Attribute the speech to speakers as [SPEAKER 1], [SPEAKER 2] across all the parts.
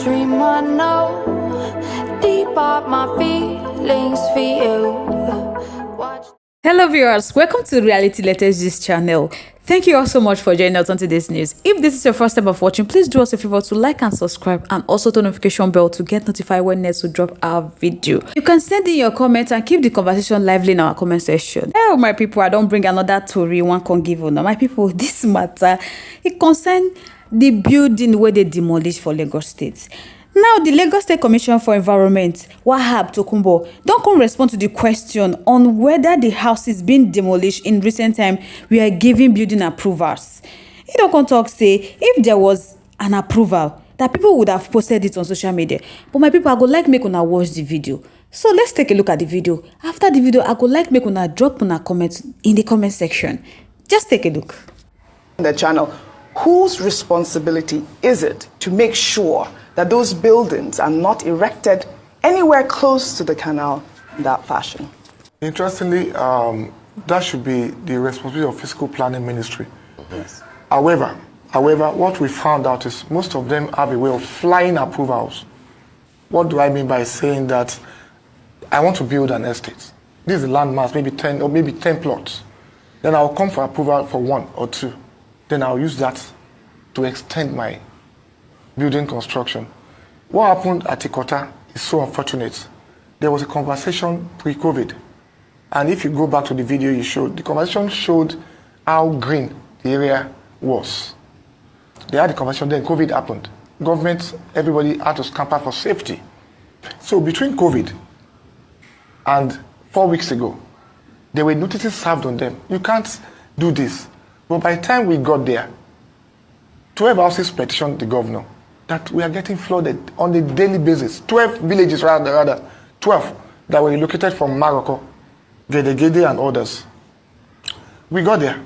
[SPEAKER 1] dream I know, deep up my feelings for you. Watch.
[SPEAKER 2] Hello viewers, welcome to Reality Latest Gist channel. Thank you all so much for joining us on today's news. If this is your first time of watching, please do us a favor to like and subscribe and also turn notification bell to get notified when next we drop our video. You can send in your comments and keep the conversation lively in our comment section. Oh my people, I don't bring another story one can give on. My people, this matter, it concerns the building where they demolished for Lagos State. Now, the Lagos State Commission for Environment, Wahab Tokunbo, don't come respond to the question on whether the house is being demolished in recent time. We are giving building approvals. He don't come talk say if there was an approval that people would have posted it on social media. But my people, I go like make una watch the video. So let's take a look at the video. After the video, I go like make una drop una comments in the comment section. Just take a look.
[SPEAKER 3] The channel, whose responsibility is it to make sure that those buildings are not erected anywhere close to the canal in that fashion?
[SPEAKER 4] Interestingly, that should be the responsibility of Fiscal Planning Ministry.
[SPEAKER 3] Yes.
[SPEAKER 4] However, what we found out is most of them have a way of flying approvals. What do I mean by saying that? I want to build an estate. This is a landmass, maybe 10 or maybe 10 plots. Then I'll come for approval for 1 or 2. Then I'll use that to extend my building construction. What happened at Ikota is so unfortunate. There was a conversation pre-COVID, and if you go back to the video you showed, the conversation showed how green the area was. They had the conversation, then COVID happened. Government, everybody had to scamper for safety. So between COVID and 4 weeks ago, there were notices served on them. You can't do this. But by the time we got there, 12 houses petitioned the governor that we are getting flooded on a daily basis. 12 villages rather, 12 that were relocated from Morocco, Gede and others. We got there,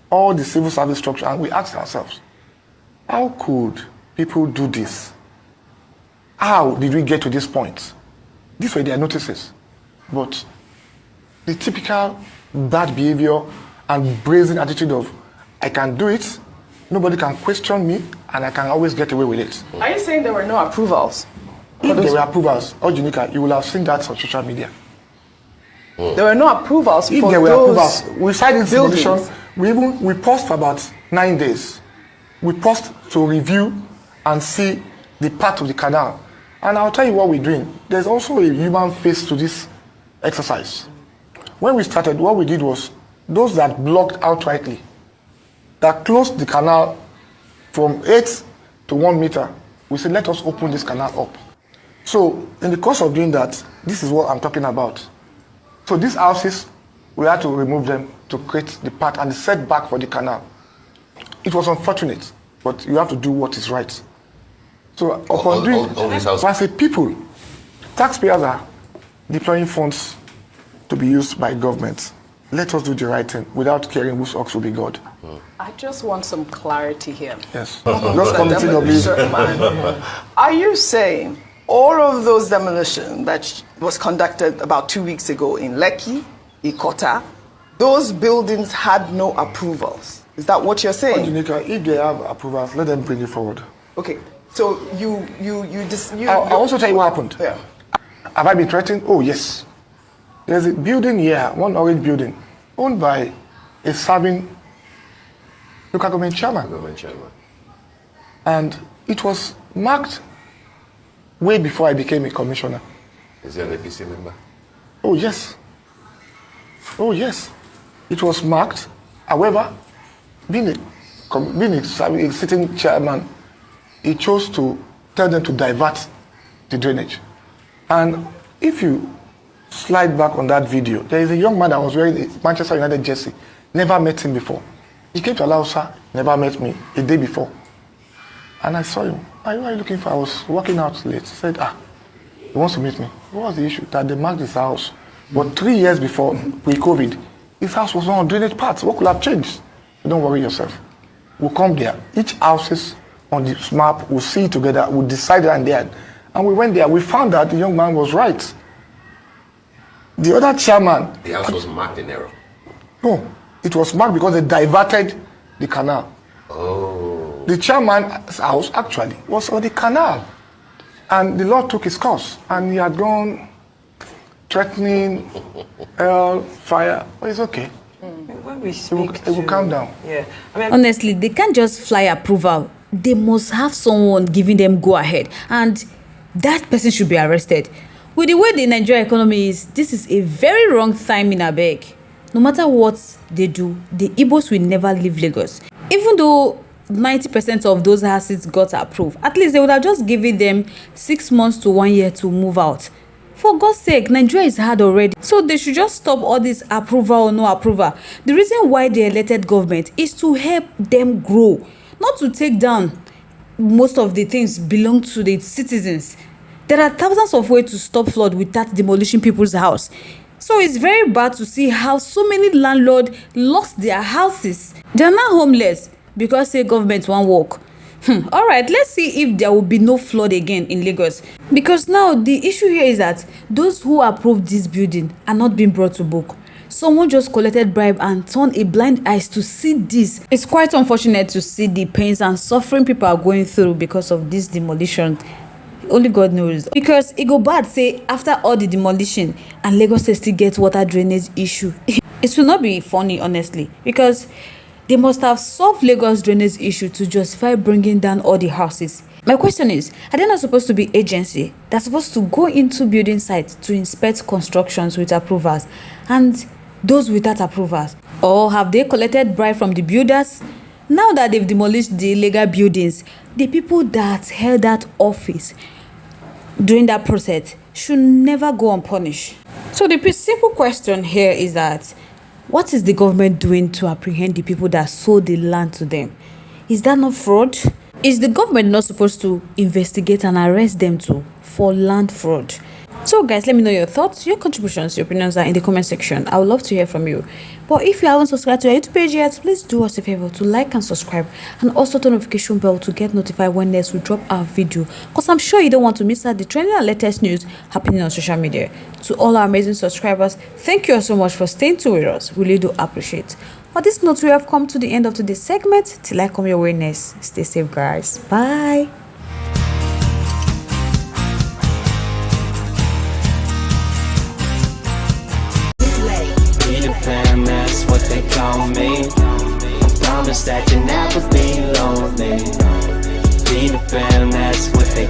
[SPEAKER 4] all the civil service structure, and we asked ourselves, how could people do this? How did we get to this point? These were their notices. But the typical bad behavior and brazen attitude of, I can do it, nobody can question me, and I can always get away with it.
[SPEAKER 3] Are you saying there were no approvals?
[SPEAKER 4] If there were approvals, Ojunika, you will have seen that on social media.
[SPEAKER 3] There were no approvals
[SPEAKER 4] If
[SPEAKER 3] for
[SPEAKER 4] there were
[SPEAKER 3] those
[SPEAKER 4] approvals, we started demolition. We paused for about 9 days. We paused to review and see the part of the canal. And I'll tell you what we're doing. There's also a human face to this exercise. When we started, what we did was those that blocked outrightly, that closed the canal from 8 to 1 meter, we said, let us open this canal up. So in the course of doing that, this is what I'm talking about. So these houses, we had to remove them to create the path and the setback for the canal. It was unfortunate, but you have to do what is right. So upon doing, as a people, taxpayers are deploying funds to be used by government. Let us do the right thing without caring whose ox will be God.
[SPEAKER 3] I just want some clarity here.
[SPEAKER 4] Yes.
[SPEAKER 3] Are you saying all of those demolition that was conducted about 2 weeks ago in Lekki, Ikota, those buildings had no approvals? Is that what you're saying?
[SPEAKER 4] Janika, if they have approvals, let them bring it forward.
[SPEAKER 3] Okay, so
[SPEAKER 4] I'll also tell you what happened.
[SPEAKER 3] Yeah.
[SPEAKER 4] Have I been threatened? Oh, yes. There's a building here, one orange building, owned by a serving local government chairman. And it was marked way before I became a commissioner.
[SPEAKER 5] Is he an APC member?
[SPEAKER 4] Oh, yes. Oh, yes. It was marked. However, being a sitting chairman, he chose to tell them to divert the drainage. And if you slide back on that video, there is a young man that was wearing a Manchester United jersey. Never met him before. He came to Alausa, never met me a day before. And I saw him. Why are you looking for? I was walking out late. He said, he wants to meet me. What was the issue? That they marked his house. But 3 years before, pre-COVID, his house was not on drainage paths. What could have changed? So don't worry yourself. We'll come there. Each houses on this map, we'll see it together, we'll decide and there. And we went there. We found that the young man was right. The other chairman...
[SPEAKER 5] The house was marked in error.
[SPEAKER 4] No, it was marked because they diverted the canal.
[SPEAKER 5] Oh.
[SPEAKER 4] The chairman's house actually was on the canal. And the law took its course, and he had gone threatening hell, fire. But it's okay.
[SPEAKER 6] When we speak
[SPEAKER 4] It will calm down.
[SPEAKER 6] Yeah. I mean,
[SPEAKER 2] Honestly, they can't just fly approval. They must have someone giving them go ahead, and that person should be arrested. With the way the Nigerian economy is, this is a very wrong time in abeg. No matter what they do, the Gbos will never leave Lagos. Even though 90% of those houses got approved, at least they would have just given them 6 months to 1 year to move out. For God's sake, Nigeria is hard already. So they should just stop all this approval or no approval. The reason why they elected government is to help them grow, not to take down. Most of the things belong to the citizens. There are thousands of ways to stop flood without demolishing people's house. So it's very bad to see how so many landlords lost their houses. They are now homeless because say government won't work. All right, let's see if there will be no flood again in Lagos. Because now the issue here is that those who approved this building are not being brought to book. Someone just collected bribe and turned a blind eye to see this. It's quite unfortunate to see the pains and suffering people are going through because of this demolition. Only God knows. Because it go bad say after all the demolition and Lagos State still gets water drainage issue. It will not be funny, honestly, because they must have solved Lagos drainage issue to justify bringing down all the houses. My question is, are they not supposed to be agency that's supposed to go into building sites to inspect constructions with approvals and those without approvals? Or have they collected bribe from the builders? Now that they've demolished the illegal buildings, the people that held that office during that process should never go unpunished. So the simple question here is that, what is the government doing to apprehend the people that sold the land to them? Is that not fraud? Is the government not supposed to investigate and arrest them too for land fraud? So guys, let me know your thoughts, your contributions, your opinions are in the comment section. I would love to hear from you. But if you haven't subscribed to our YouTube page yet, please do us a favor to like and subscribe, and also turn notification bell to get notified when next we drop our video, because I'm sure you don't want to miss out the trending and latest news happening on social media. To all our amazing subscribers, thank you all so much for staying tuned with us. We really do appreciate. On this note, we have come to the end of today's segment. Till I come your way next, stay safe guys. Bye.
[SPEAKER 7] That's what they call me. I promise that you'll never be lonely. Be the fan, that's what they